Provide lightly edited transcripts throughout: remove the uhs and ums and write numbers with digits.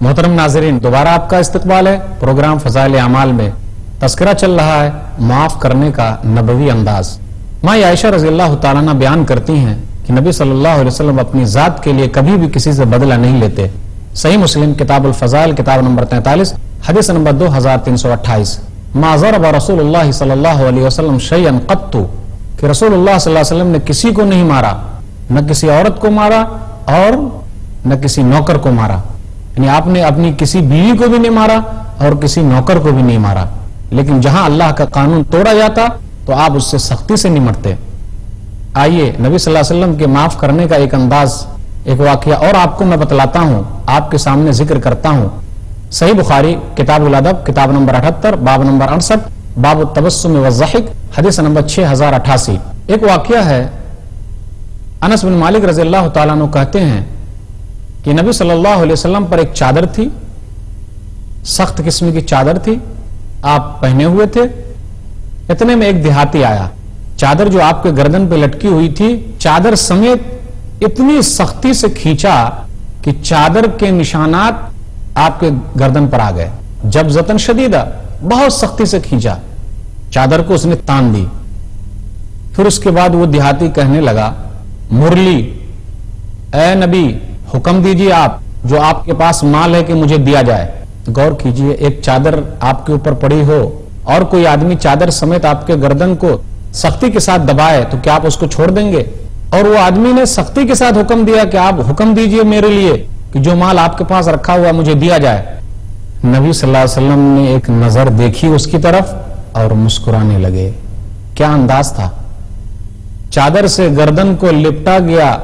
محترم ناظرین، دوبارہ آپ کا استقبال ہے پروگرام فضائل اعمال میں۔ تذکرہ چل رہا ہے معاف کرنے کا نبوی انداز۔ ماں عائشہ رضی اللہ تعالیٰ عنہ بیان کرتی ہیں کہ نبی صلی اللہ علیہ وسلم اپنی ذات کے لیے کبھی بھی کسی سے بدلہ نہیں لیتے۔ صحیح مسلم کتاب الفضائل کتاب نمبر 43 حدیث نمبر 2328۔ ما ضرب رسول اللہ صلی اللہ علیہ وسلم شیئا قط، کہ رسول اللہ صلی اللہ علیہ وسلم نے کسی کو نہیں مارا، نہ کسی عورت کو مارا اور نہ کسی نوکر کو مارا، یعنی آپ نے اپنی کسی بیوی کو بھی نہیں مارا اور کسی نوکر کو بھی نہیں مارا، لیکن جہاں اللہ کا قانون توڑا جاتا تو آپ اس سے سختی سے نمٹتے۔ آئیے نبی صلی اللہ علیہ وسلم کے معاف کرنے کا ایک انداز، ایک واقعہ اور آپ کو میں بتلاتا ہوں، آپ کے سامنے ذکر کرتا ہوں۔ صحیح بخاری کتاب الادب کتاب نمبر 78 باب نمبر 68 باب التبسم والضحک حدیث نمبر 6088۔ ایک واقعہ ہے، انس بن مالک رضی اللہ تعالیٰ عنہ کہتے ہیں کہ نبی صلی اللہ علیہ وسلم پر ایک چادر تھی، سخت قسم کی چادر تھی، آپ پہنے ہوئے تھے۔ اتنے میں ایک دیہاتی آیا، چادر جو آپ کے گردن پہ لٹکی ہوئی تھی چادر سمیت اتنی سختی سے کھینچا کہ چادر کے نشانات آپ کے گردن پر آ گئے۔ جب زتن شدیدہ، بہت سختی سے کھینچا، چادر کو اس نے تان دی۔ پھر اس کے بعد وہ دیہاتی کہنے لگا، مرلی اے نبی حکم دیجیے آپ، جو آپ کے پاس مال ہے کہ مجھے دیا جائے۔ غور کیجئے، ایک چادر آپ کے اوپر پڑی ہو اور کوئی آدمی چادر سمیت آپ کے گردن کو سختی کے ساتھ دبائے تو کیا آپ اس کو چھوڑ دیں گے؟ اور وہ آدمی نے سختی کے ساتھ حکم دیا کہ آپ حکم دیجئے میرے لیے کہ جو مال آپ کے پاس رکھا ہوا مجھے دیا جائے۔ نبی صلی اللہ علیہ وسلم نے ایک نظر دیکھی اس کی طرف اور مسکرانے لگے۔ کیا انداز تھا! چادر سے گردن کو لپٹا گیا،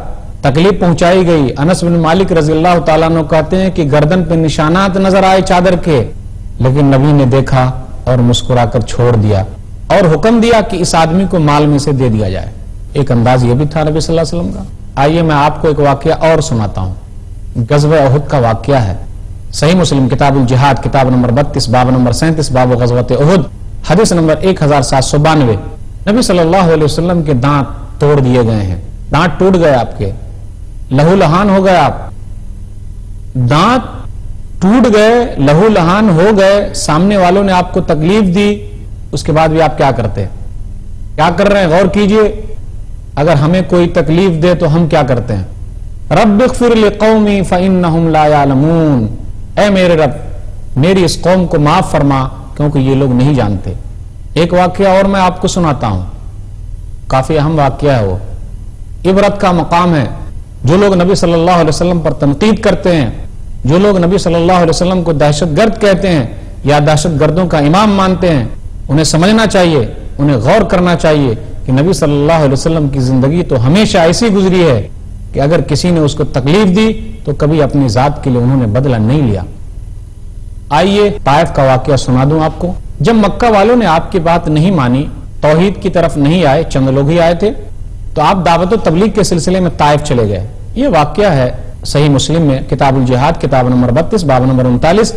تکلیف پہنچائی گئی۔ انس بن مالک رضی اللہ تعالیٰ عنہ کہتے ہیں کہ گردن پہ نشانات نظر آئے چادر کے، لیکن نبی نے دیکھا اور مسکرا کر چھوڑ دیا اور حکم دیا کہ اس آدمی کو مال میں سے دے دیا جائے۔ ایک انداز یہ بھی تھا نبی صلی اللہ علیہ وسلم کا۔ آئیے میں آپ کو ایک واقعہ اور سناتا ہوں، غزوہ احد کا واقعہ ہے۔ صحیح مسلم کتاب الجہاد کتاب نمبر 32 باب نمبر 37 باب غزوۃ احد حدیث نمبر 1792۔ نبی صلی اللہ علیہ وسلم کے دانت توڑ دیے گئے ہیں، دانت ٹوٹ گئے، آپ کے لہو لہان ہو گئے، آپ دانت ٹوٹ گئے، لہو لہان ہو گئے، سامنے والوں نے آپ کو تکلیف دی، اس کے بعد بھی آپ کیا کرتے؟ کیا کر رہے ہیں؟ غور کیجئے، اگر ہمیں کوئی تکلیف دے تو ہم کیا کرتے ہیں؟ رب اغفر لقومی فإنہم لا یعلمون، اے میرے رب میری اس قوم کو معاف فرما کیونکہ یہ لوگ نہیں جانتے۔ ایک واقعہ اور میں آپ کو سناتا ہوں، کافی اہم واقعہ ہے، وہ عبرت کا مقام ہے۔ جو لوگ نبی صلی اللہ علیہ وسلم پر تنقید کرتے ہیں، جو لوگ نبی صلی اللہ علیہ وسلم کو دہشت گرد کہتے ہیں یا دہشت گردوں کا امام مانتے ہیں، انہیں سمجھنا چاہیے، انہیں غور کرنا چاہیے کہ نبی صلی اللہ علیہ وسلم کی زندگی تو ہمیشہ ایسی گزری ہے کہ اگر کسی نے اس کو تکلیف دی تو کبھی اپنی ذات کے لیے انہوں نے بدلہ نہیں لیا۔ آئیے طائف کا واقعہ سنا دوں آپ کو۔ جب مکہ والوں نے آپ کی بات نہیں مانی، توحید کی طرف نہیں آئے، چند لوگ ہی آئے تھے، تو آپ دعوت و تبلیغ کے سلسلے میں طائف چلے گئے۔ یہ واقعہ ہے صحیح مسلم میں کتاب الجہاد کتاب نمبر 32 باب نمبر 39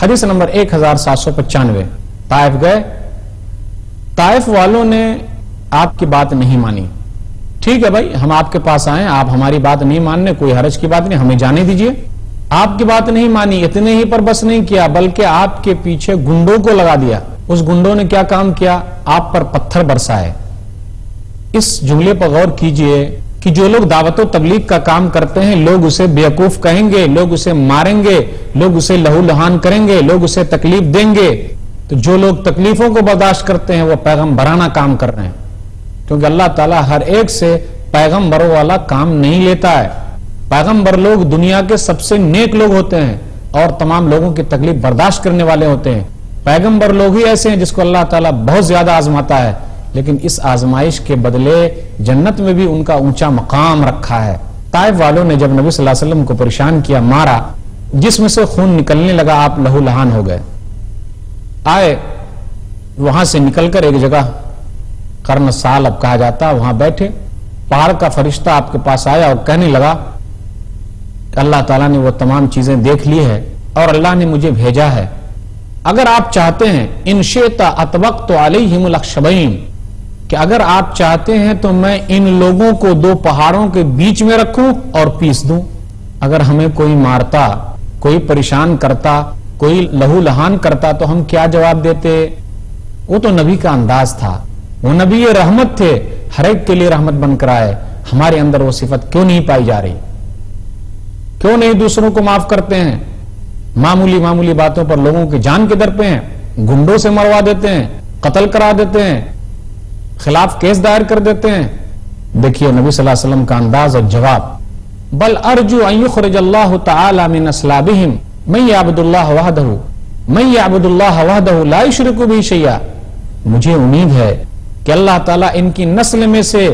حدیث نمبر 1795۔ طائف گئے، طائف والوں نے آپ کی بات نہیں مانی۔ ٹھیک ہے بھائی، ہم آپ کے پاس آئیں، آپ ہماری بات نہیں ماننے، کوئی حرج کی بات نہیں، ہمیں جانے دیجئے۔ آپ کی بات نہیں مانی، اتنے ہی پر بس نہیں کیا بلکہ آپ کے پیچھے گنڈوں کو لگا دیا۔ اس گنڈوں نے کیا کام کیا؟ آپ پر پتھر برسائے۔ اس جملے پر غور کیجئے کہ جو لوگ دعوت و تبلیغ کا کام کرتے ہیں، لوگ اسے بیوقوف کہیں گے، لوگ اسے ماریں گے، لوگ اسے لہو لہان کریں گے، لوگ اسے تکلیف دیں گے۔ تو جو لوگ تکلیفوں کو برداشت کرتے ہیں وہ پیغمبرانہ کام کر رہے ہیں، کیونکہ اللہ تعالیٰ ہر ایک سے پیغمبروں والا کام نہیں لیتا ہے۔ پیغمبر لوگ دنیا کے سب سے نیک لوگ ہوتے ہیں اور تمام لوگوں کی تکلیف برداشت کرنے والے ہوتے ہیں۔ پیغمبر لوگ ہی ایسے ہیں جس کو اللہ تعالیٰ بہت زیادہ آزماتا ہے، لیکن اس آزمائش کے بدلے جنت میں بھی ان کا اونچا مقام رکھا ہے۔ طائف والوں نے جب نبی صلی اللہ علیہ وسلم کو پریشان کیا، مارا، جسم سے خون نکلنے لگا، آپ لہو لہان ہو گئے۔ آئے وہاں سے نکل کر ایک جگہ قرن سال اب کہا جاتا، وہاں بیٹھے، پہاڑ کا فرشتہ آپ کے پاس آیا اور کہنے لگا کہ اللہ تعالیٰ نے وہ تمام چیزیں دیکھ لی ہے اور اللہ نے مجھے بھیجا ہے، اگر آپ چاہتے ہیں ان شئت اطبقت علیہم الاخشبین، کہ اگر آپ چاہتے ہیں تو میں ان لوگوں کو دو پہاڑوں کے بیچ میں رکھوں اور پیس دوں۔ اگر ہمیں کوئی مارتا کوئی پریشان کرتا، کوئی لہو لہان کرتا تو ہم کیا جواب دیتے؟ وہ تو نبی کا انداز تھا، وہ نبی رحمت تھے، ہر ایک کے لیے رحمت بن کر آئے. ہمارے اندر وہ صفت کیوں نہیں پائی جا رہی؟ کیوں نہیں دوسروں کو معاف کرتے ہیں؟ معمولی معمولی باتوں پر لوگوں کی جان کے در پہ ہیں، گنڈوں سے مروا دیتے ہیں، قتل کرا دیتے ہیں، خلاف کیس دائر کر دیتے ہیں. دیکھیے نبی صلی اللہ علیہ وسلم کا انداز اور جواب. بل ارجو ان یخرج اللہ تعالی من اصلابہم من یعبد اللہ وحدہ من یعبد اللہ وحدہ لا یشرک بہ شیئا. مجھے امید ہے کہ اللہ تعالیٰ ان کی نسل میں سے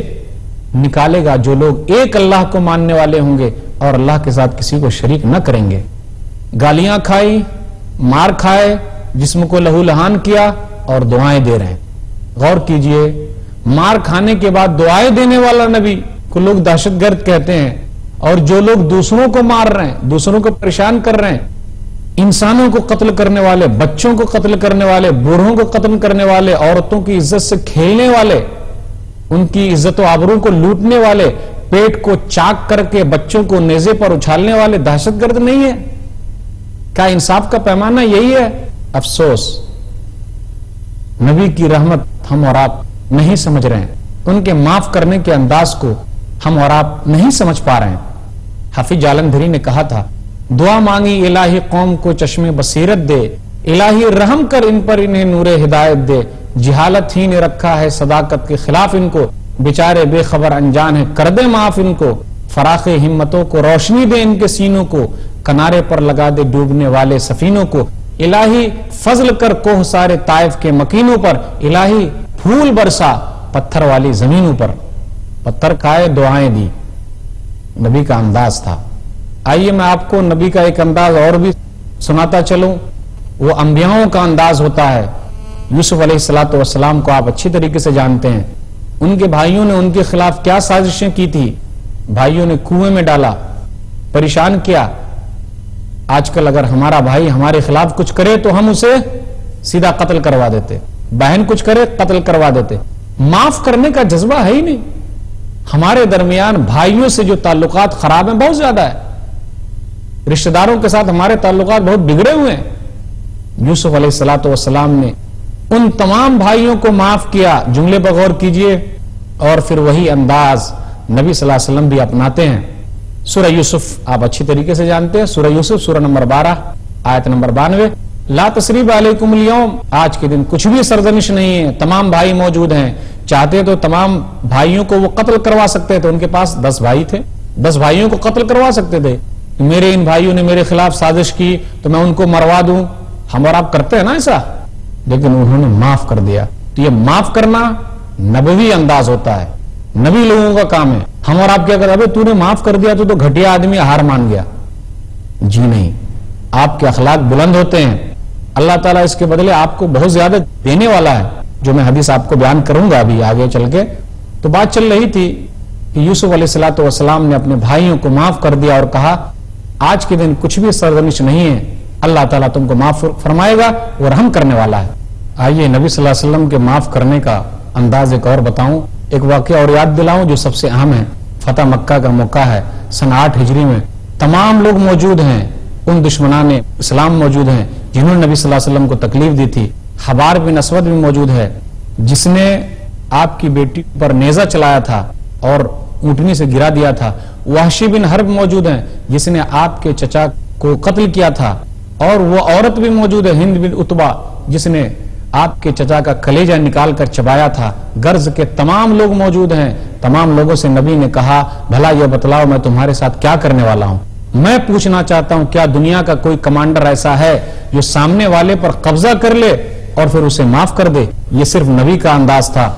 نکالے گا جو لوگ ایک اللہ کو ماننے والے ہوں گے اور اللہ کے ساتھ کسی کو شریک نہ کریں گے. گالیاں کھائی، مار کھائے، جسم کو لہو لہان کیا اور دعائیں دے رہے ہیں. غور کیجئے، مار کھانے کے بعد دعائیں دینے والا نبی کو لوگ دہشت گرد کہتے ہیں، اور جو لوگ دوسروں کو مار رہے ہیں، دوسروں کو پریشان کر رہے ہیں، انسانوں کو قتل کرنے والے، بچوں کو قتل کرنے والے، بوڑھوں کو قتل کرنے والے، عورتوں کی عزت سے کھیلنے والے، ان کی عزت و آبرو کو لوٹنے والے، پیٹ کو چاک کر کے بچوں کو نیزے پر اچھالنے والے دہشت گرد نہیں ہے؟ کیا انصاف کا پیمانہ یہی ہے؟ افسوس، نبی کی رحمت ہم اور آپ نہیں سمجھ رہے ہیں، ان کے معاف کرنے کے انداز کو ہم اور آپ نہیں سمجھ پا رہے ہیں. حافظ جالندھری نے کہا تھا، دعا مانگی الہی قوم کو چشم بصیرت دے، الہی رحم کر ان پر انہیں نور ہدایت دے. جہالت ہی نے رکھا ہے صداقت کے خلاف ان کو، بیچارے بے خبر انجان ہے، کر دے معاف ان کو. فراخ ہمتوں کو روشنی دے ان کے سینوں کو، کنارے پر لگا دے ڈوبنے والے سفینوں کو. الہی فضل کر کوہ سارے طائف کے مکینوں پر، الہی پھول برسا پتھر والی زمینوں پر. پتھر کھائے، دعائیں دی. نبی کا انداز تھا. آئیے میں آپ کو نبی کا ایک انداز اور بھی سناتا چلوں. وہ انبیاؤں کا انداز ہوتا ہے. یوسف علیہ الصلوۃ والسلام کو آپ اچھی طریقے سے جانتے ہیں. ان کے بھائیوں نے ان کے خلاف کیا سازشیں کی تھی. بھائیوں نے کنویں میں ڈالا، پریشان کیا. آج کل اگر ہمارا بھائی ہمارے خلاف کچھ کرے تو ہم اسے سیدھا قتل کروا دیتے، بہن کچھ کرے قتل کروا دیتے. معاف کرنے کا جذبہ ہے ہی نہیں. ہمارے درمیان بھائیوں سے جو تعلقات خراب ہیں بہت زیادہ ہے. رشتہ داروں کے ساتھ ہمارے تعلقات بہت بگڑے ہوئے ہیں. یوسف علیہ الصلوۃ والسلام نے ان تمام بھائیوں کو معاف کیا. جملے پر غور کیجئے، اور پھر وہی انداز نبی صلی اللہ علیہ وسلم بھی اپناتے ہیں. سورہ یوسف آپ اچھی طریقے سے جانتے ہیں. سورہ یوسف سورہ نمبر 12 آیت نمبر 92. لا تثریب علیکم اليوم، آج کے دن کچھ بھی سرزنش نہیں ہے، تمام بھائی موجود ہیں. چاہتے تو تمام بھائیوں کو وہ قتل کروا سکتے تھے. ان کے پاس 10 بھائی تھے، 10 بھائیوں کو قتل کروا سکتے تھے. میرے ان بھائیوں نے میرے خلاف سازش کی تو میں ان کو مروا دوں. ہم اور آپ کرتے ہیں نا ایسا، لیکن انہوں نے معاف کر دیا. تو یہ معاف کرنا نبوی انداز ہوتا ہے، نبی لوگوں کا کام ہے. ہم اور آپ کیا کرتے ہیں؟ تو نے معاف کر دیا تو گھٹیا آدمی، ہار مان گیا. جی نہیں، آپ کے اخلاق بلند ہوتے ہیں. اللہ تعالیٰ اس کے بدلے آپ کو بہت زیادہ دینے والا ہے، جو میں حدیث آپ کو بیان کروں گا ابھی آگے چل کے. تو بات چل رہی تھی کہ یوسف علیہ الصلوۃ والسلام نے اپنے بھائیوں کو معاف کر دیا اور کہا آج کے دن کچھ بھی سرزنش نہیں ہے، اللہ تعالیٰ تم کو معاف فرمائے گا، وہ رحم کرنے والا ہے. آئیے نبی صلی اللہ علیہ وسلم کے معاف کرنے کا انداز ایک اور بتاؤں. ایک واقعہ اور یاد دلاؤں جو سب سے اہم ہے. فتح مکہ کا موقع ہے سن 8 ہجری میں. تمام لوگ موجود ہیں، ان دشمنان اسلام موجود ہیں جنہوں نے نبی صلی اللہ علیہ وسلم کو تکلیف دی تھی. حبار بن اسود بھی موجود ہے جس نے آپ کی بیٹی پر نیزہ چلایا تھا اور اونٹنی سے گرا دیا تھا. وحشی بن حرب موجود ہیں جس نے آپ کے چچا کو قتل کیا تھا. اور وہ عورت بھی موجود ہے ہند بن عتبہ جس نے آپ کے چچا کا کلیجہ نکال کر چبایا تھا. غرض کے تمام لوگ موجود ہیں. تمام لوگوں سے نبی نے کہا بھلا یہ بتلاؤ میں تمہارے ساتھ کیا کرنے والا ہوں. میں پوچھنا چاہتا ہوں کیا دنیا کا کوئی کمانڈر ایسا ہے جو سامنے والے پر قبضہ کر لے اور پھر اسے معاف کر دے؟ یہ صرف نبی کا انداز تھا.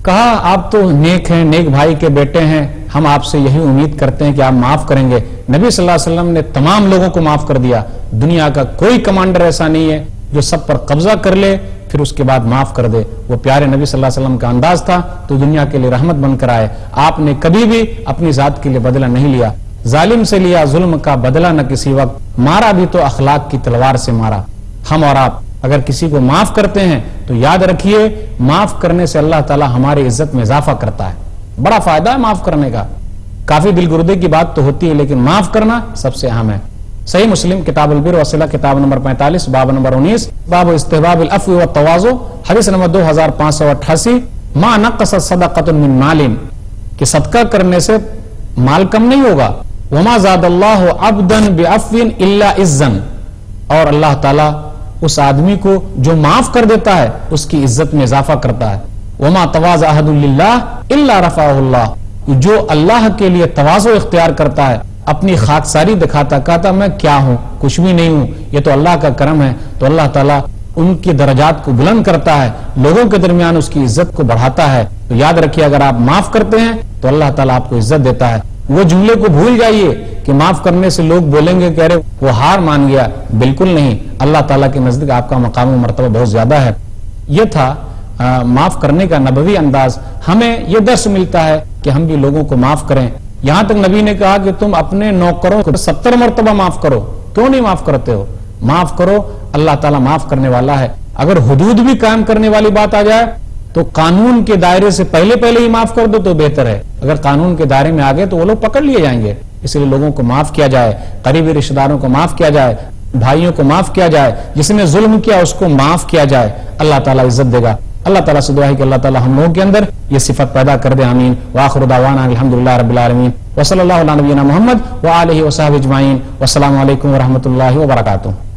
کہا آپ تو نیک ہیں، نیک بھائی کے بیٹے ہیں، ہم آپ سے یہی امید کرتے ہیں کہ آپ معاف کریں گے. نبی صلی اللہ علیہ وسلم نے تمام لوگوں کو معاف کر دیا. دنیا کا کوئی کمانڈر ایسا نہیں ہے جو سب پر قبضہ کر لے پھر اس کے بعد معاف کر دے. وہ پیارے نبی صلی اللہ علیہ وسلم کا انداز تھا تو دنیا کے لیے رحمت بن کر آئے. آپ نے کبھی بھی اپنی ذات کے لیے بدلہ نہیں لیا. ظالم سے لیا ظلم کا بدلہ نہ کسی وقت، مارا بھی تو اخلاق کی تلوار سے مارا. ہم اور آپ اگر کسی کو معاف کرتے ہیں تو یاد رکھیے معاف کرنے سے اللہ تعالی ہماری عزت میں اضافہ کرتا ہے. بڑا فائدہ ہے معاف کرنے کا. کافی دل گردے کی بات تو ہوتی ہے لیکن معاف کرنا سب سے اہم ہے. صحیح مسلم کتاب البر والصلہ کتاب نمبر 45 باب نمبر 19 باب استحباب العفو والتواضع حدیث نمبر 2588 ما نقص صدقۃ من مال کہ صدقہ کرنے سے مال کم نہیں ہوگا وما زاد اللہ عبدا بعفو الا عزا اور اللہ تعالی اس آدمی کو جو معاف کر دیتا ہے اس کی عزت میں اضافہ کرتا ہے وما تواضع احد للہ الا رفعہ اللہ جو اللہ کے لیے تواضع اختیار کرتا ہے اپنی خاکساری دکھاتا کہتا میں کیا ہوں کچھ بھی نہیں ہوں یہ تو اللہ کا کرم ہے تو اللہ تعالیٰ ان کی درجات کو بلند کرتا ہے لوگوں کے درمیان اس کی عزت کو بڑھاتا ہے تو یاد رکھیے اگر آپ معاف کرتے ہیں تو اللہ تعالیٰ آپ کو عزت دیتا ہے وہ جملے کو بھول جائیے کہ معاف کرنے سے لوگ بولیں گے کہ ارے وہ ہار مان گیا بالکل نہیں اللہ تعالیٰ کے نزدیک آپ کا مقام و مرتبہ بہت زیادہ ہے یہ تھا معاف کرنے کا نبوی انداز ہمیں یہ درس ملتا ہے کہ ہم بھی لوگوں کو معاف کریں یہاں تک نبی نے کہا کہ تم اپنے نوکروں کو 70 مرتبہ معاف کرو کیوں نہیں معاف کرتے ہو معاف کرو اللہ تعالیٰ معاف کرنے والا ہے اگر حدود بھی قائم کرنے والی بات آ جائے تو قانون کے دائرے سے پہلے ہی معاف کر دو تو بہتر ہے اگر قانون کے دائرے میں آگے تو وہ لوگ پکڑ لیے جائیں گے اس لیے لوگوں کو معاف کیا جائے قریبی رشتہ داروں کو معاف کیا جائے بھائیوں کو معاف کیا جائے جس نے ظلم کیا اس کو معاف کیا جائے اللہ تعالیٰ عزت دے گا اللہ تعالیٰ سے دعا ہے کہ اللہ تعالیٰ ہم لوگوں کے اندر یہ صفت پیدا کر دے آمین وآخر دعوانا الحمدللہ رب العالمین وصلی اللہ علی نبینا محمد وآلہ وصحبہ اجمعین والسلام علیکم ورحمۃ اللہ وبرکاتہ